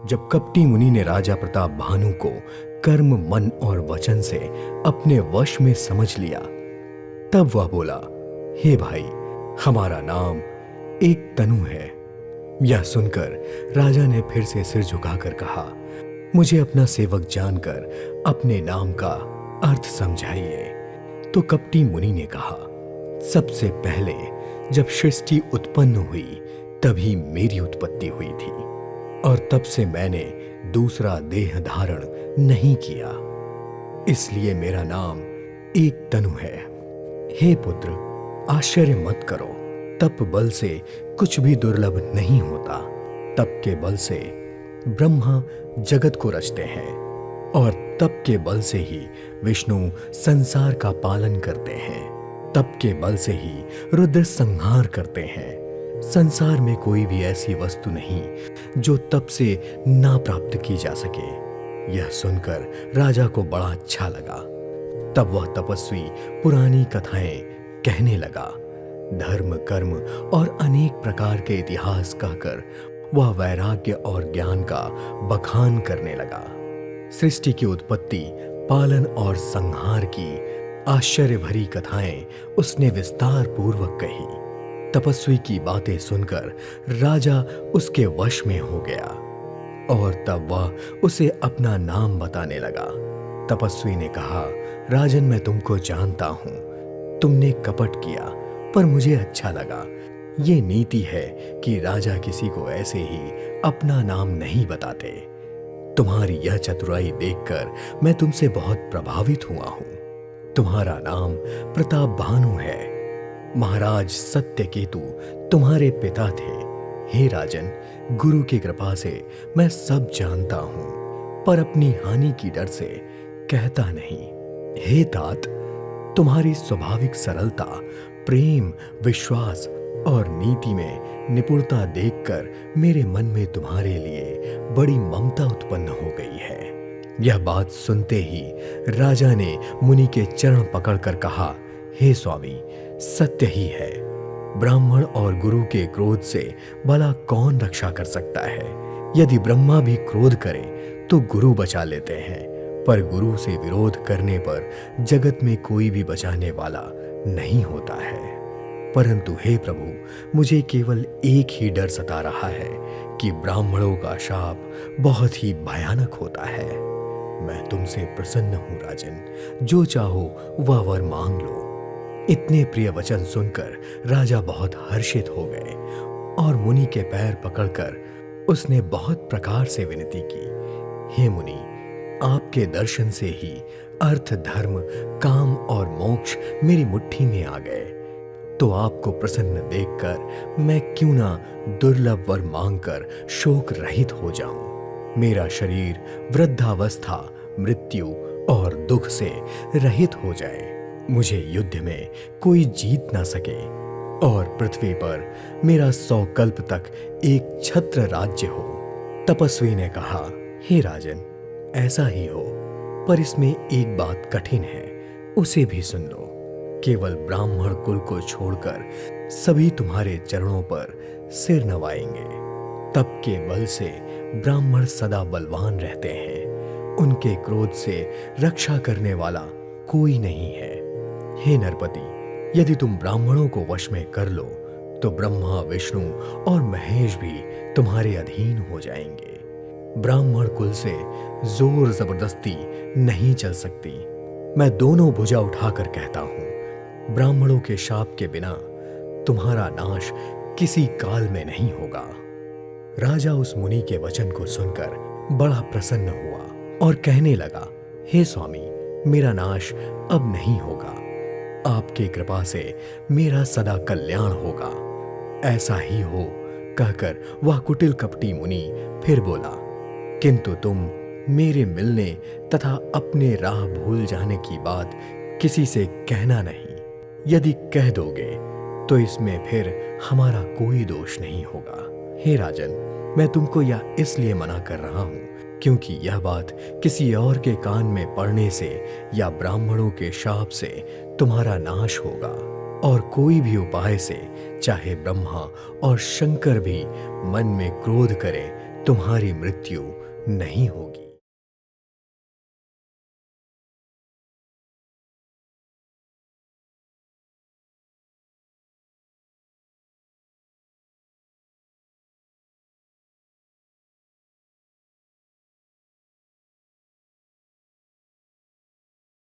जब कपटी मुनि ने राजा प्रताप भानु को कर्म, मन और वचन से अपने वश में समझ लिया, तब वह बोला, हे भाई, हमारा नाम एक तनु है। यह सुनकर राजा ने फिर से सिर झुकाकर कहा, मुझे अपना सेवक जानकर अपने नाम का अर्थ समझाइए। तो कपटी मुनि ने कहा, सबसे पहले जब सृष्टि उत्पन्न हुई तभी मेरी उत्पत्ति हुई थी, और तब से मैंने दूसरा देह धारण नहीं किया, इसलिए मेरा नाम एक तनु है। हे पुत्र, आश्चर्य मत करो, तप बल से कुछ भी दुर्लभ नहीं होता। तप के बल से ब्रह्मा जगत को रचते हैं, और तप के बल से ही विष्णु संसार का पालन करते हैं। तप के बल से ही रुद्र संहार करते हैं। संसार में कोई भी ऐसी वस्तु नहीं जो तप से ना प्राप्त की जा सके। यह सुनकर राजा को बड़ा अच्छा लगा। तब वह तपस्वी पुरानी कथाएं कहने लगा। धर्म, कर्म और अनेक प्रकार के इतिहास कहकर वह वैराग्य और ज्ञान का बखान करने लगा। सृष्टि की उत्पत्ति, पालन और संहार की आश्चर्य भरी कथाएं उसने विस्तार पूर्वक कही। तपस्वी की बातें सुनकर राजा उसके वश में हो गया, और तब वह उसे अपना नाम बताने लगा। तपस्वी ने कहा, राजन, मैं तुमको जानता हूं, तुमने कपट किया, पर मुझे अच्छा लगा। ये नीति है कि राजा किसी को ऐसे ही अपना नाम नहीं बताते। तुम्हारी यह चतुराई देखकर मैं तुमसे बहुत प्रभावित हुआ हूं। तुम्हारा नाम प्रताप भानु है। महाराज सत्यकेतु तुम्हारे पिता थे। हे राजन, गुरु की कृपा से मैं सब जानता हूं, पर अपनी हानि की डर से कहता नहीं। हे तात, तुम्हारी स्वाभाविक सरलता, प्रेम, विश्वास और नीति में निपुणता देखकर मेरे मन में तुम्हारे लिए बड़ी ममता उत्पन्न हो गई है। यह बात सुनते ही राजा ने मुनि के चरण पकड़कर कहा, हे स्वामी, सत्य ही है। ब्राह्मण और गुरु के क्रोध से भला कौन रक्षा कर सकता है? यदि ब्रह्मा भी क्रोध करे तो गुरु बचा लेते हैं, पर गुरु से विरोध करने पर जगत में कोई भी बचाने वाला नहीं होता है। परंतु हे प्रभु, मुझे केवल एक ही डर सता रहा है कि ब्राह्मणों का शाप बहुत ही भयानक होता है। मैं तुमसे प्रसन्न हूं राजन, जो चाहो वह वर मांग लो। इतने प्रिय वचन सुनकर राजा बहुत हर्षित हो गए, और मुनि के पैर पकड़कर उसने बहुत प्रकार से विनती की, हे मुनि, आपके दर्शन से ही अर्थ, धर्म, काम और मोक्ष मेरी मुट्ठी में आ गए। तो आपको प्रसन्न देखकर मैं क्यों ना दुर्लभ वर मांगकर शोक रहित हो जाऊं। मेरा शरीर वृद्धावस्था, मृत्यु और दुख से रहित हो जाए। मुझे युद्ध में कोई जीत ना सके, और पृथ्वी पर मेरा 100 कल्प तक एक छत्र राज्य हो। तपस्वी ने कहा, हे राजन, ऐसा ही हो, पर इसमें एक बात कठिन है, उसे भी सुन लो। केवल ब्राह्मण कुल को छोड़कर सभी तुम्हारे चरणों पर सिर नवाएंगे। तप के बल से ब्राह्मण सदा बलवान रहते हैं। उनके क्रोध से रक्षा करने वाला कोई नहीं है। हे नरपति, यदि तुम ब्राह्मणों को वश में कर लो तो ब्रह्मा, विष्णु और महेश भी तुम्हारे अधीन हो जाएंगे। ब्राह्मण कुल से जोर जबरदस्ती नहीं चल सकती। मैं दोनों भुजा उठाकर कहता हूं, ब्राह्मणों के शाप के बिना तुम्हारा नाश किसी काल में नहीं होगा। राजा उस मुनि के वचन को सुनकर बड़ा प्रसन्न हुआ और कहने लगा, हे स्वामी, मेरा नाश अब नहीं होगा। आपकी कृपा से मेरा सदा कल्याण होगा। ऐसा ही हो कहकर वह कुटिल कपटी मुनि फिर बोला, किंतु तुम मेरे मिलने तथा अपने राह भूल जाने की बात किसी से कहना नहीं। यदि कह दोगे तो इसमें फिर हमारा कोई दोष नहीं होगा। हे राजन, मैं तुमको यह इसलिए मना कर रहा हूं क्योंकि यह बात किसी और के कान में पड़ने से या ब्राह्मणों के शाप से तुम्हारा नाश होगा, और कोई भी उपाय से चाहे ब्रह्मा और शंकर भी मन में क्रोध करें तुम्हारी मृत्यु नहीं होगी।